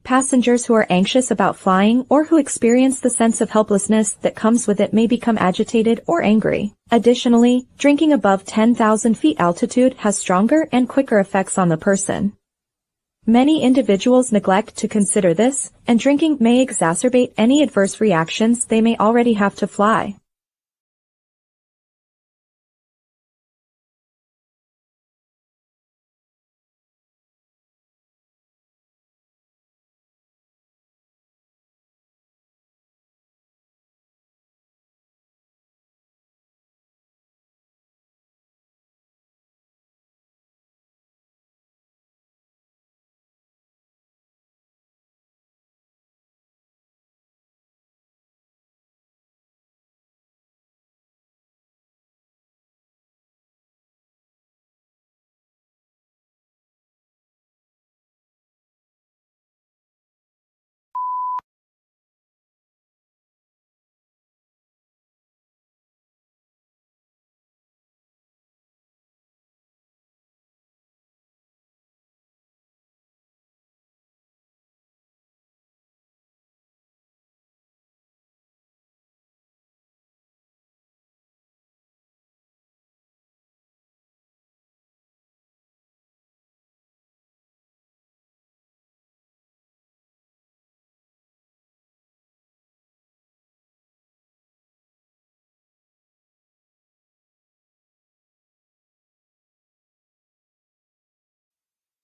Passengers who are anxious about flying or who experience the sense of helplessness that comes with it may become agitated or angry. Additionally, drinking above 10,000 feet altitude has stronger and quicker effects on the person. Many individuals neglect to consider this, and drinking may exacerbate any adverse reactions they may already have to fly.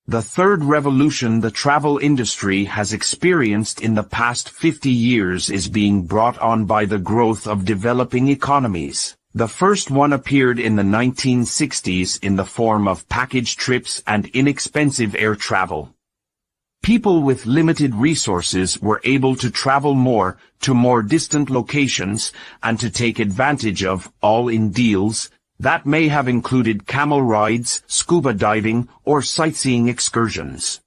The third revolution the travel industry has experienced in the past 50 years is being brought on by the growth of developing economies. The first one appeared in the 1960s in the form of package trips and inexpensive air travel. People with limited resources were able to travel more to more distant locations and to take advantage of all-in deals that may have included camel rides, scuba diving, or sightseeing excursions.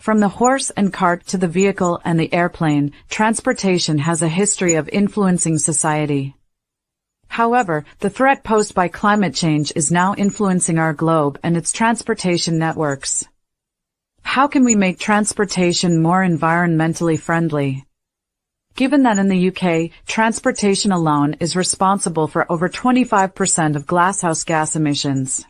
From the horse and cart to the vehicle and the airplane, transportation has a history of influencing society. However, the threat posed by climate change is now influencing our globe and its transportation networks. How can we make transportation more environmentally friendly? Given that in the UK, transportation alone is responsible for over 25% of glasshouse gas emissions.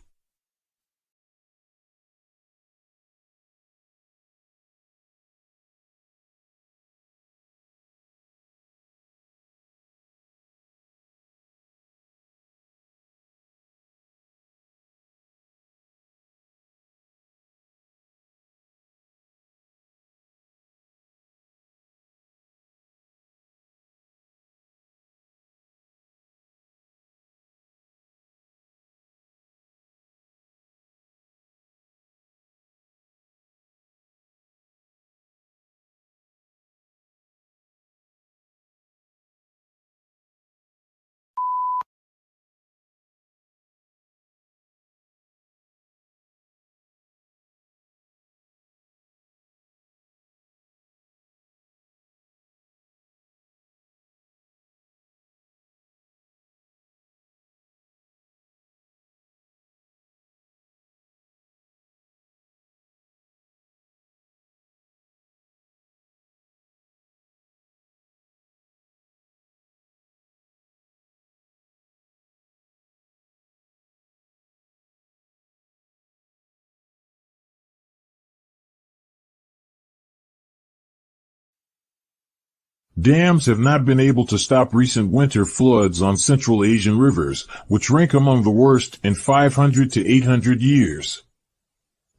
Dams have not been able to stop recent winter floods on Central Asian rivers, which rank among the worst in 500 to 800 years.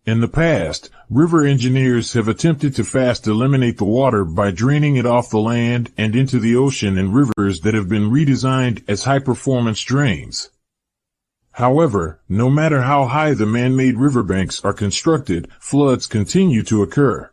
In the past, river engineers have attempted to fast eliminate the water by draining it off the land and into the ocean in rivers that have been redesigned as high-performance drains. However, no matter how high the man-made riverbanks are constructed, floods continue to occur.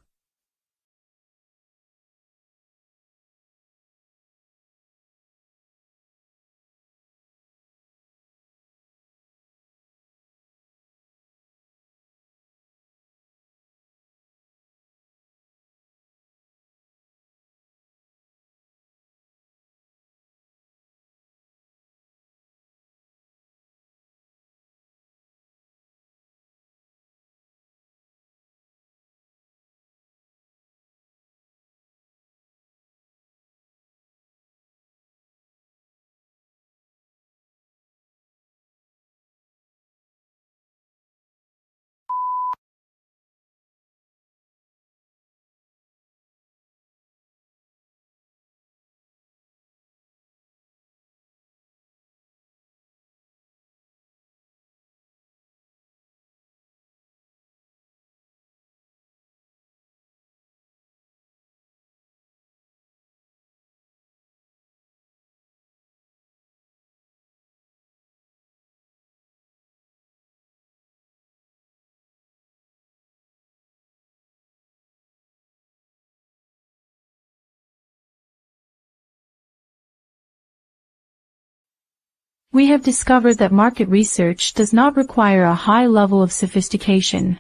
We have discovered that market research does not require a high level of sophistication.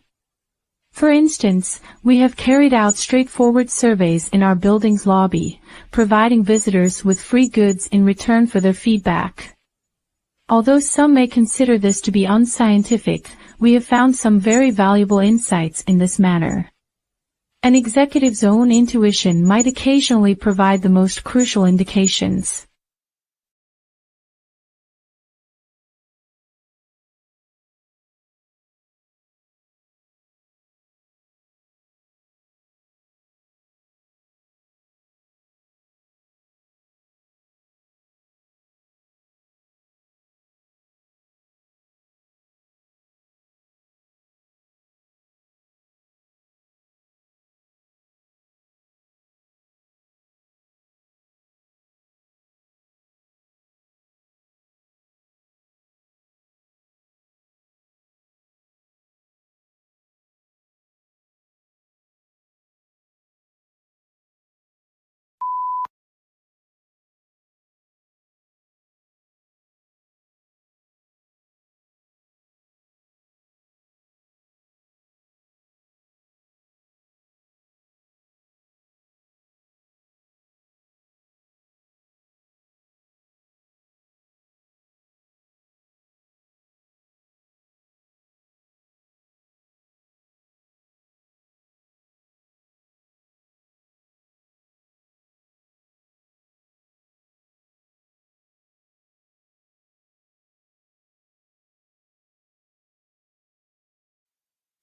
For instance, we have carried out straightforward surveys in our building's lobby, providing visitors with free goods in return for their feedback. Although some may consider this to be unscientific, we have found some very valuable insights in this manner. An executive's own intuition might occasionally provide the most crucial indications.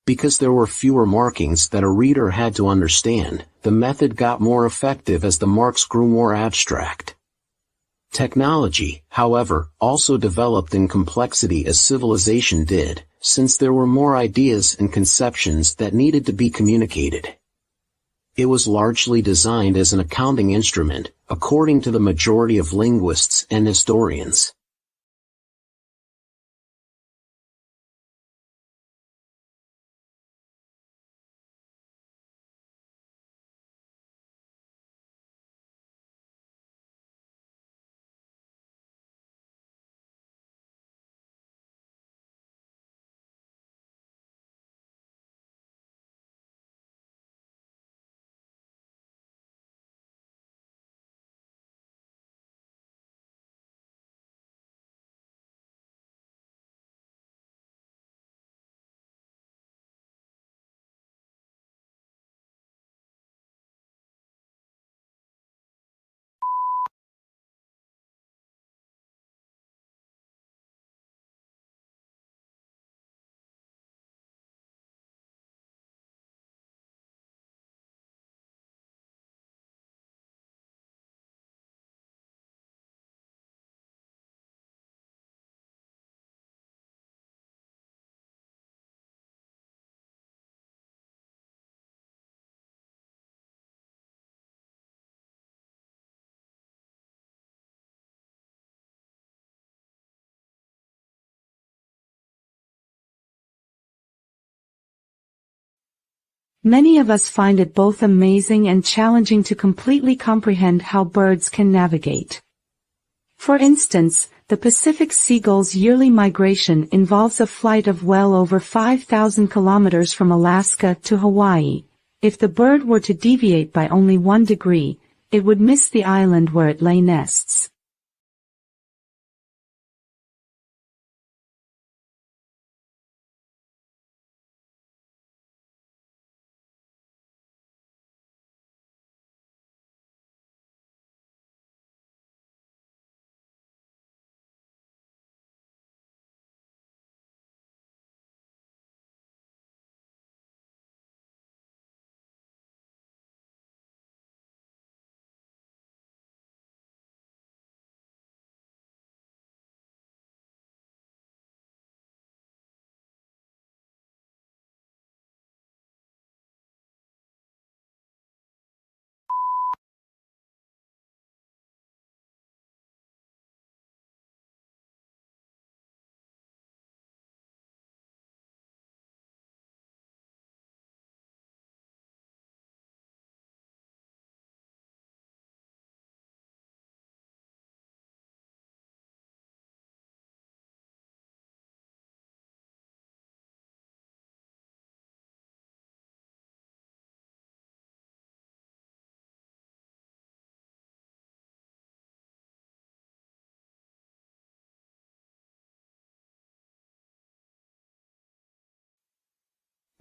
Because there were fewer markings that a reader had to understand, the method got more effective as the marks grew more abstract. Technology, however, also developed in complexity as civilization did, since there were more ideas and conceptions that needed to be communicated. It was largely designed as an accounting instrument, according to the majority of linguists and historians. Many of us find it both amazing and challenging to completely comprehend how birds can navigate. For instance, the Pacific seagull's yearly migration involves a flight of well over 5,000 kilometers from Alaska to Hawaii. If the bird were to deviate by only 1 degree, it would miss the island where it lay nests.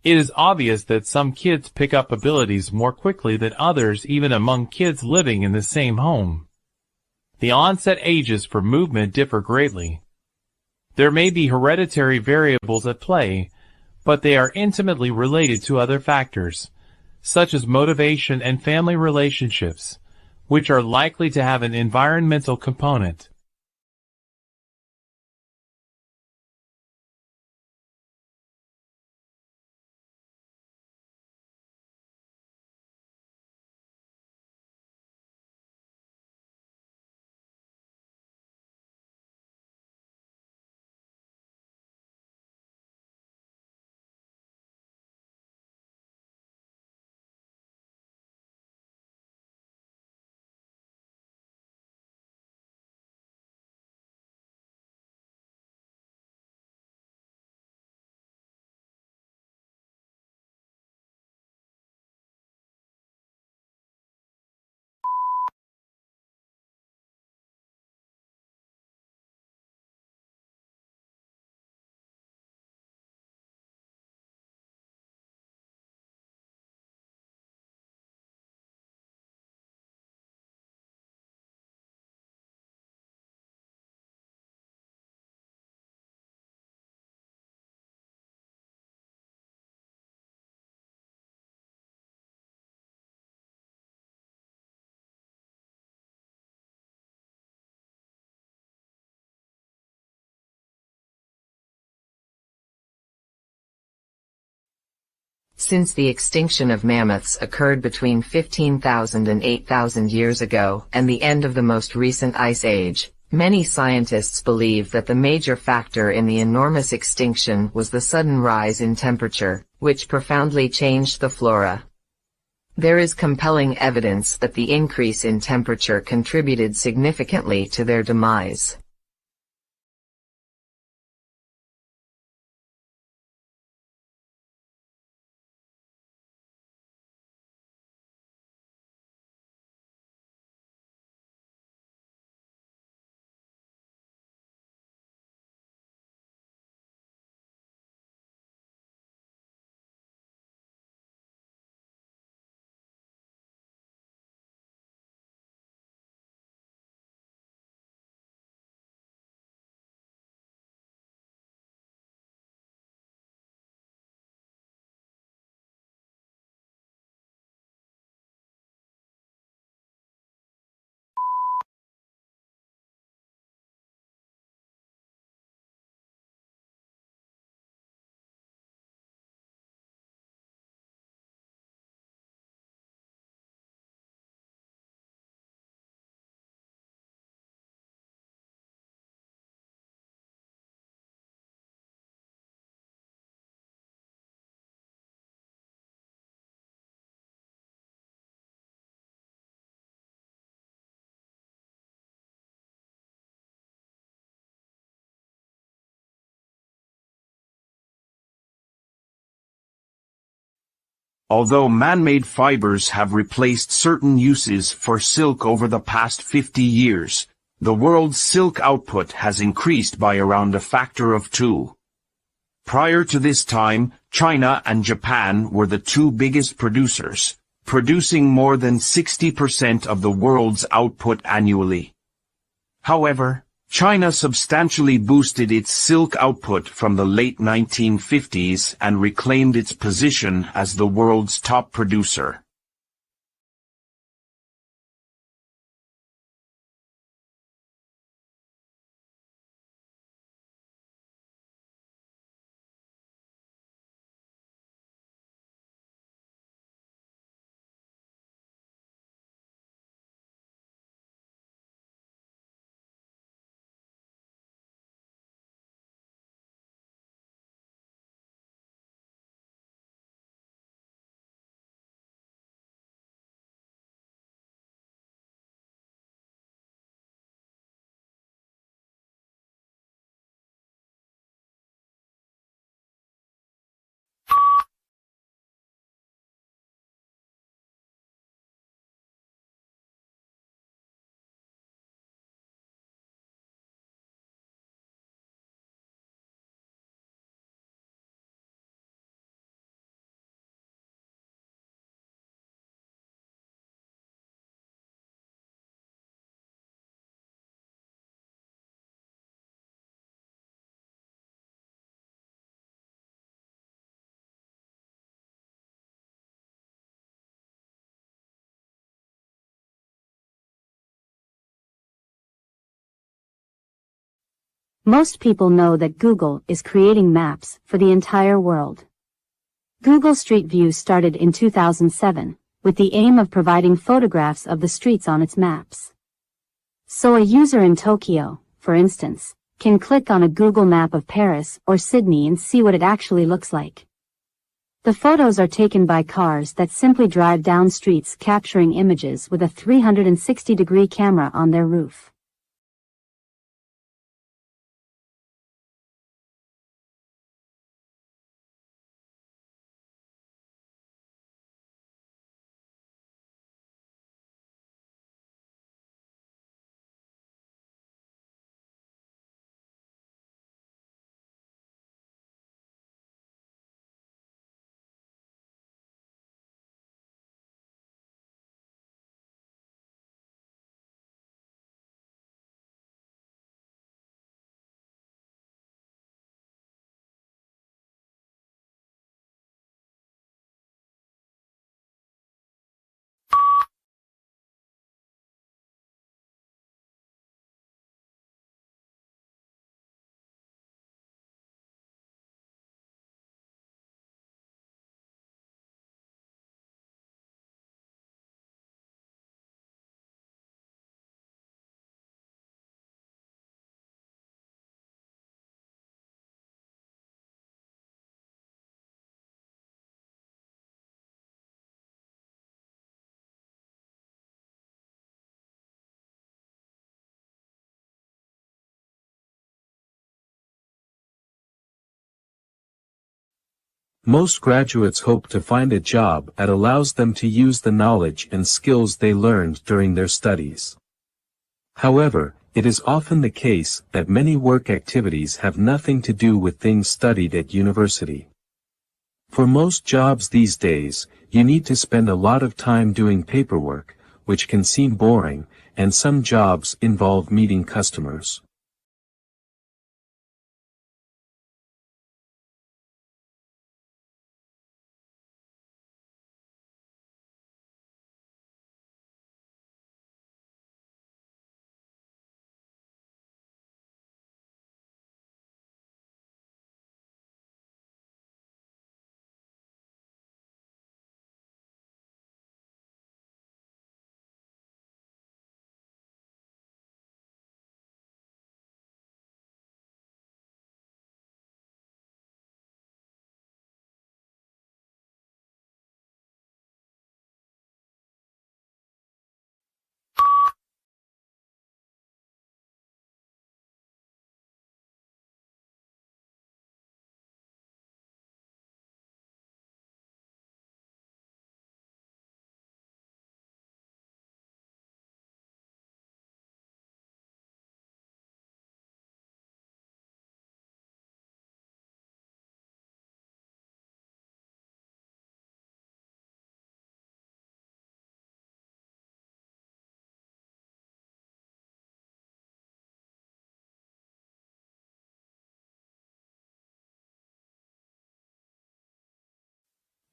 It is obvious that some kids pick up abilities more quickly than others, even among kids living in the same home. The onset ages for movement differ greatly. There may be hereditary variables at play, but they are intimately related to other factors, such as motivation and family relationships, which are likely to have an environmental component. Since the extinction of mammoths occurred between 15,000 and 8,000 years ago and the end of the most recent ice age, many scientists believe that the major factor in the enormous extinction was the sudden rise in temperature, which profoundly changed the flora. There is compelling evidence that the increase in temperature contributed significantly to their demise. Although man-made fibers have replaced certain uses for silk over the past 50 years, the world's silk output has increased by around a factor of 2. Prior to this time, China and Japan were the two biggest producers, producing more than 60% of the world's output annually. However, China substantially boosted its silk output from the late 1950s and reclaimed its position as the world's top producer. Most people know that Google is creating maps for the entire world. Google Street View started in 2007, with the aim of providing photographs of the streets on its maps. So a user in Tokyo, for instance, can click on a Google map of Paris or Sydney and see what it actually looks like. The photos are taken by cars that simply drive down streets, capturing images with a 360-degree camera on their roof. Most graduates hope to find a job that allows them to use the knowledge and skills they learned during their studies. However, it is often the case that many work activities have nothing to do with things studied at university. For most jobs these days, you need to spend a lot of time doing paperwork, which can seem boring, and some jobs involve meeting customers.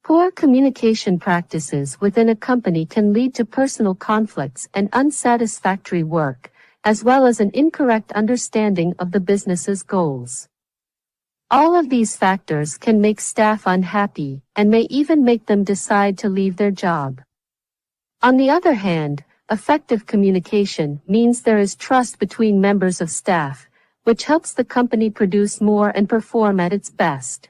Poor communication practices within a company can lead to personal conflicts and unsatisfactory work, as well as an incorrect understanding of the business's goals. All of these factors can make staff unhappy and may even make them decide to leave their job. On the other hand, effective communication means there is trust between members of staff, which helps the company produce more and perform at its best.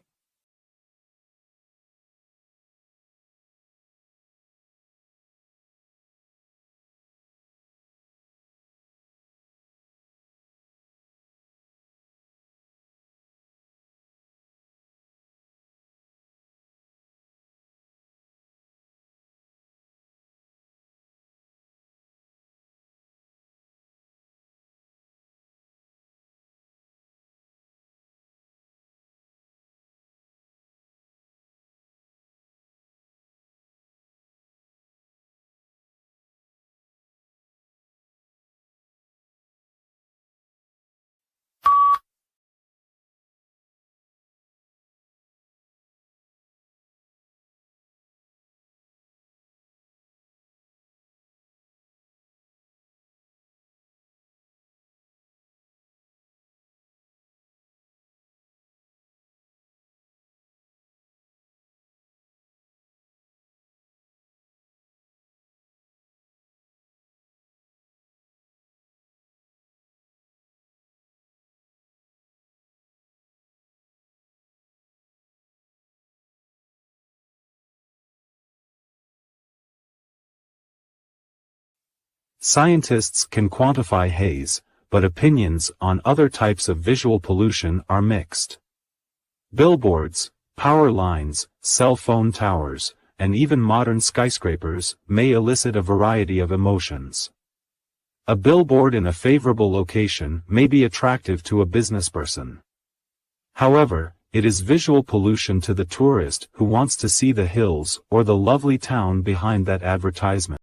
Scientists can quantify haze, but opinions on other types of visual pollution are mixed. Billboards, power lines, cell phone towers, and even modern skyscrapers may elicit a variety of emotions. A billboard in a favorable location may be attractive to a businessperson. However, it is visual pollution to the tourist who wants to see the hills or the lovely town behind that advertisement.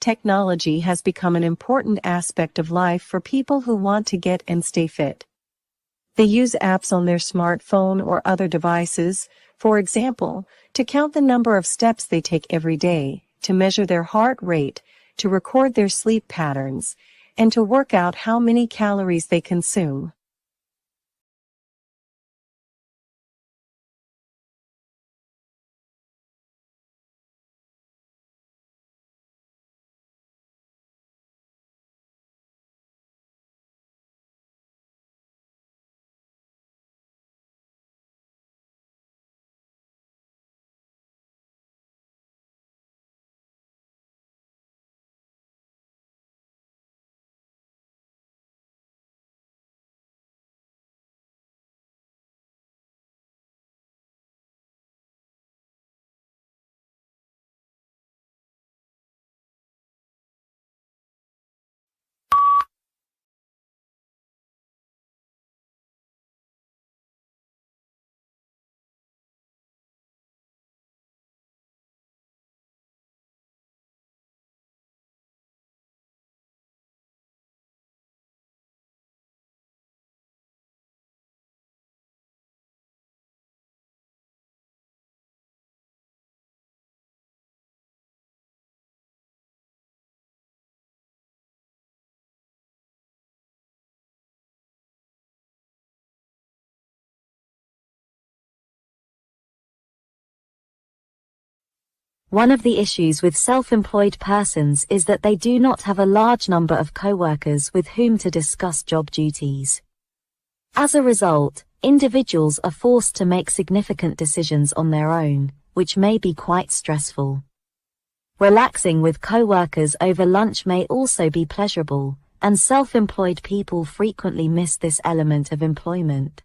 Technology has become an important aspect of life for people who want to get and stay fit. They use apps on their smartphone or other devices, for example, to count the number of steps they take every day, to measure their heart rate, to record their sleep patterns, and to work out how many calories they consume. One of the issues with self-employed persons is that they do not have a large number of co-workers with whom to discuss job duties. As a result, individuals are forced to make significant decisions on their own, which may be quite stressful. Relaxing with co-workers over lunch may also be pleasurable, and self-employed people frequently miss this element of employment.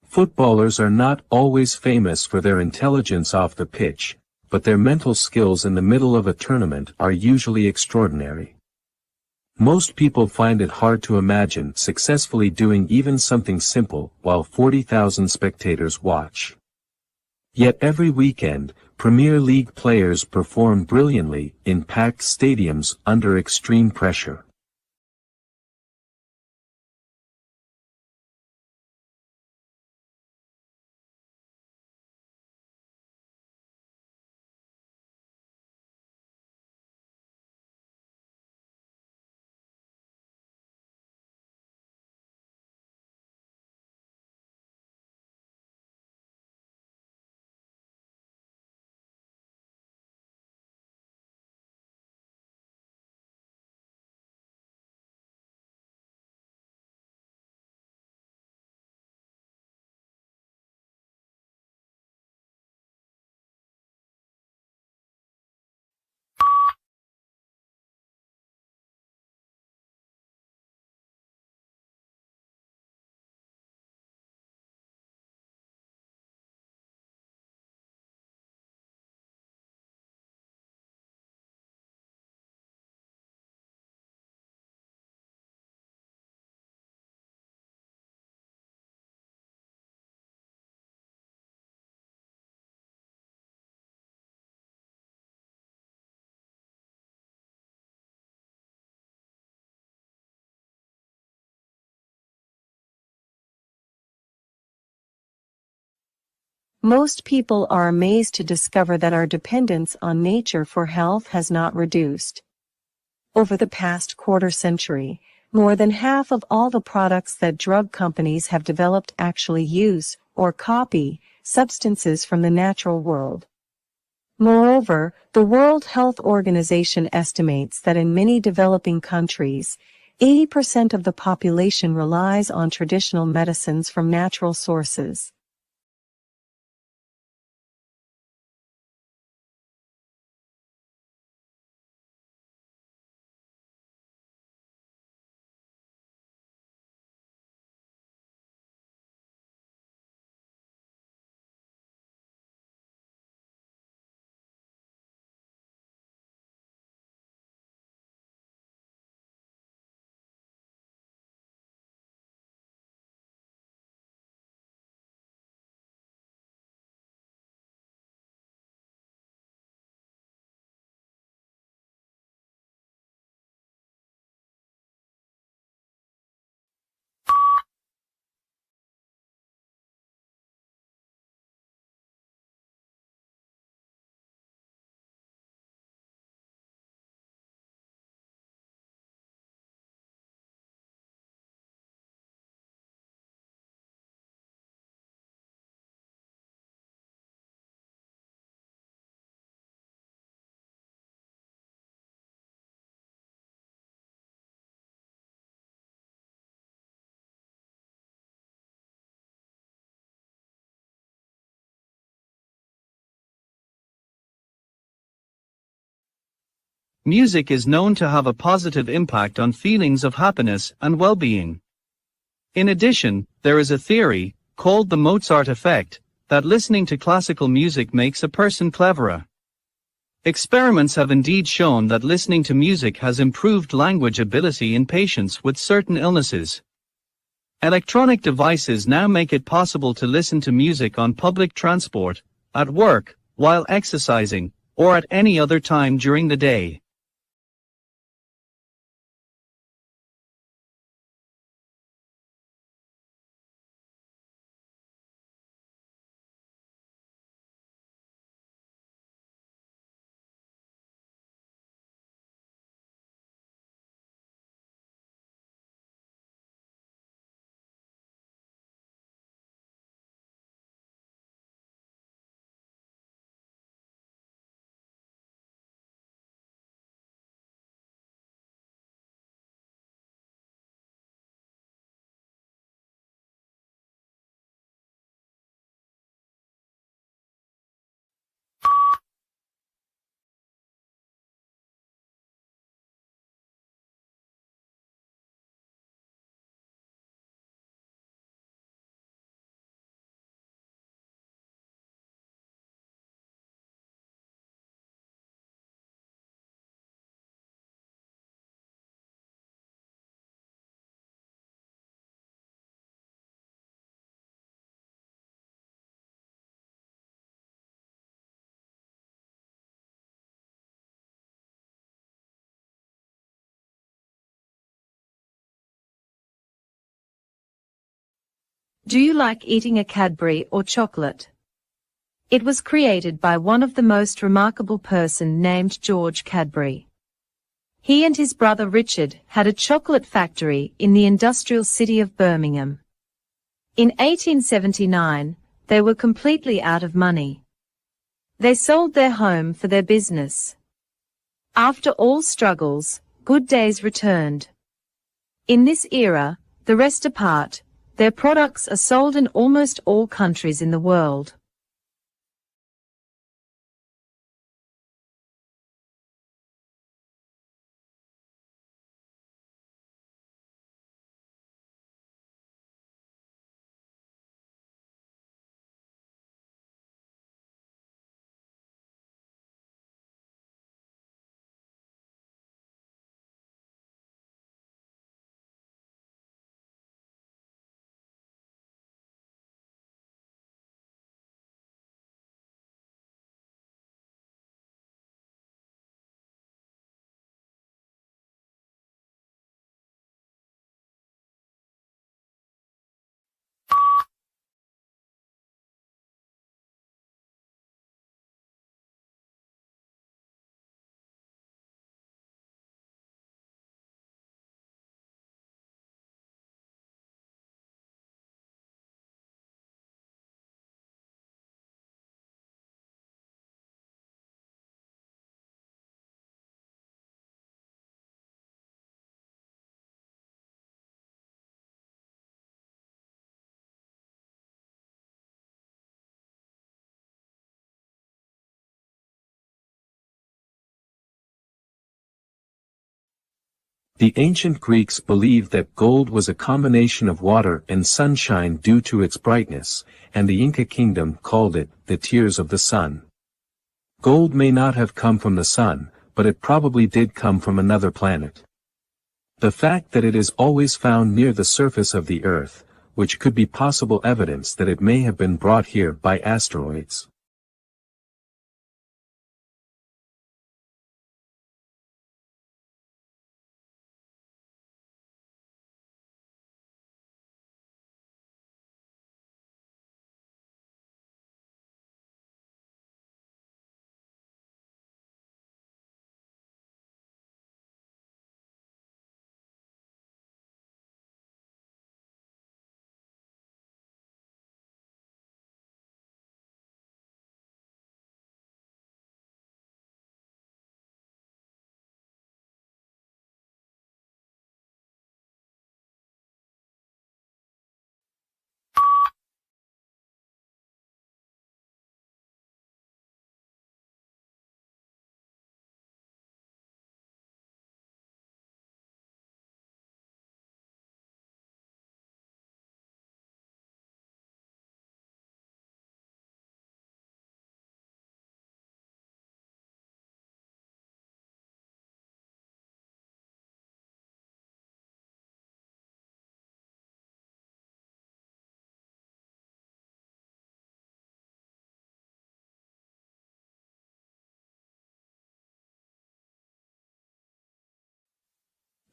Footballers are not always famous for their intelligence off the pitch, but their mental skills in the middle of a tournament are usually extraordinary. Most people find it hard to imagine successfully doing even something simple while 40,000 spectators watch. Yet every weekend, Premier League players perform brilliantly in packed stadiums under extreme pressure. Most people are amazed to discover that our dependence on nature for health has not reduced. Over the past quarter century, more than half of all the products that drug companies have developed actually use, or copy, substances from the natural world. Moreover, the World Health Organization estimates that in many developing countries, 80% of the population relies on traditional medicines from natural sources. Music is known to have a positive impact on feelings of happiness and well-being. In addition, there is a theory, called the Mozart effect, that listening to classical music makes a person cleverer. Experiments have indeed shown that listening to music has improved language ability in patients with certain illnesses. Electronic devices now make it possible to listen to music on public transport, at work, while exercising, or at any other time during the day. Do you like eating a Cadbury or chocolate? It was created by one of the most remarkable person named George Cadbury. He and his brother Richard had a chocolate factory in the industrial city of Birmingham. In 1879, they were completely out of money. They sold their home for their business. After all struggles, good days returned. In this era, the rest apart, their products are sold in almost all countries in the world. The ancient Greeks believed that gold was a combination of water and sunshine due to its brightness, and the Inca kingdom called it the tears of the sun. Gold may not have come from the sun, but it probably did come from another planet. The fact that it is always found near the surface of the Earth, which could be possible evidence that it may have been brought here by asteroids.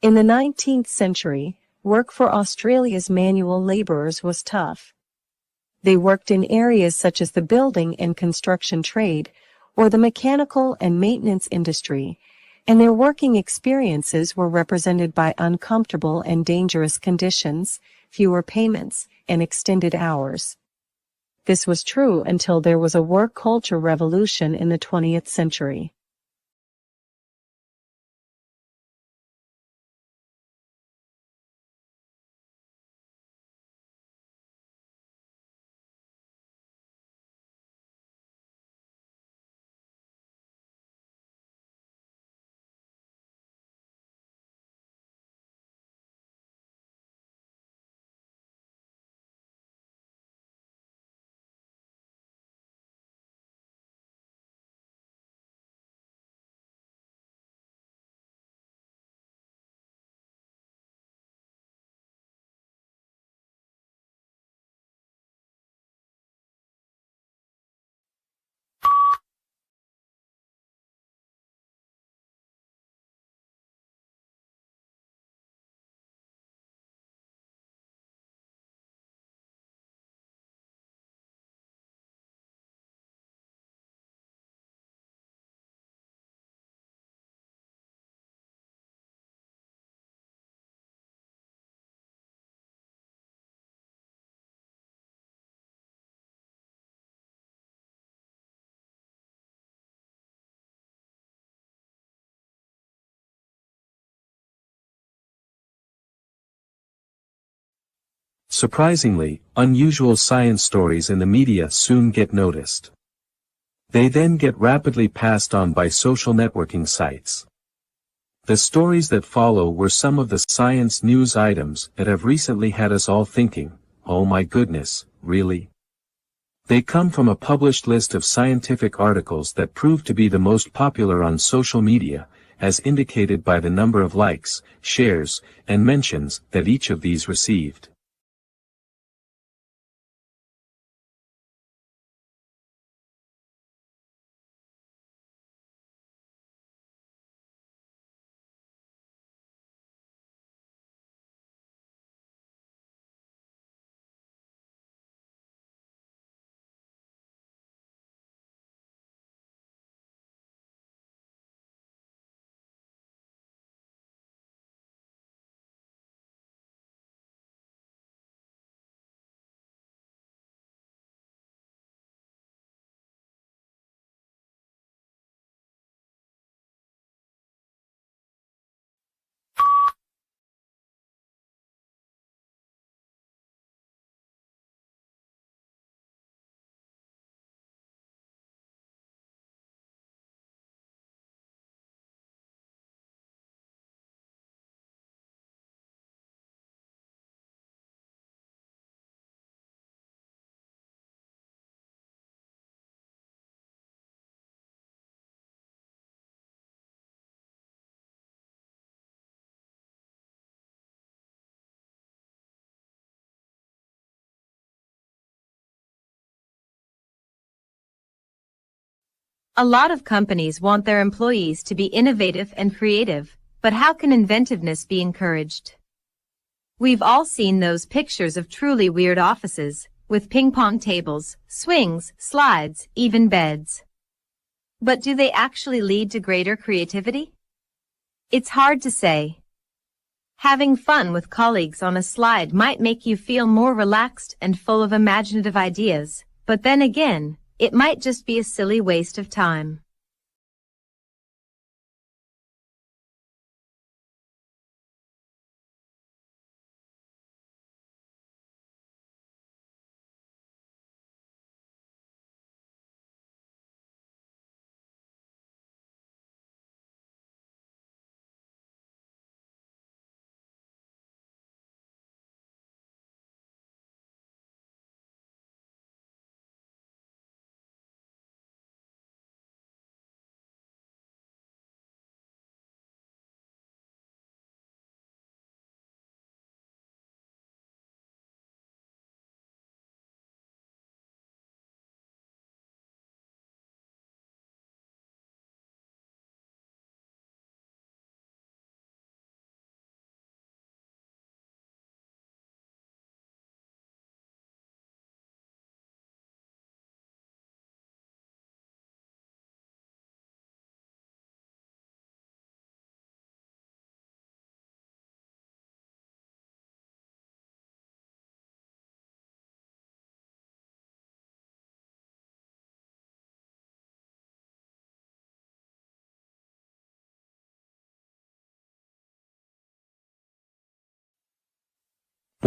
In the 19th century, work for Australia's manual labourers was tough. They worked in areas such as the building and construction trade, or the mechanical and maintenance industry, and their working experiences were represented by uncomfortable and dangerous conditions, fewer payments, and extended hours. This was true until there was a work culture revolution in the 20th century. Surprisingly, unusual science stories in the media soon get noticed. They then get rapidly passed on by social networking sites. The stories that follow were some of the science news items that have recently had us all thinking, oh my goodness, really? They come from a published list of scientific articles that prove to be the most popular on social media, as indicated by the number of likes, shares, and mentions that each of these received. A lot of companies want their employees to be innovative and creative, but how can inventiveness be encouraged? We've all seen those pictures of truly weird offices, with ping pong tables, swings, slides, even beds. But do they actually lead to greater creativity? It's hard to say. Having fun with colleagues on a slide might make you feel more relaxed and full of imaginative ideas, but then again, it might just be a silly waste of time.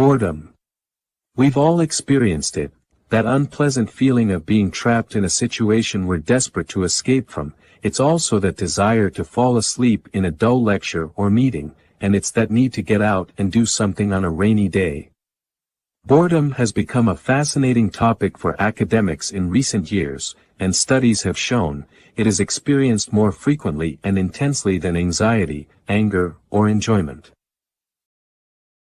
Boredom. We've all experienced it, that unpleasant feeling of being trapped in a situation we're desperate to escape from. It's also that desire to fall asleep in a dull lecture or meeting, and it's that need to get out and do something on a rainy day. Boredom has become a fascinating topic for academics in recent years, and studies have shown it is experienced more frequently and intensely than anxiety, anger, or enjoyment.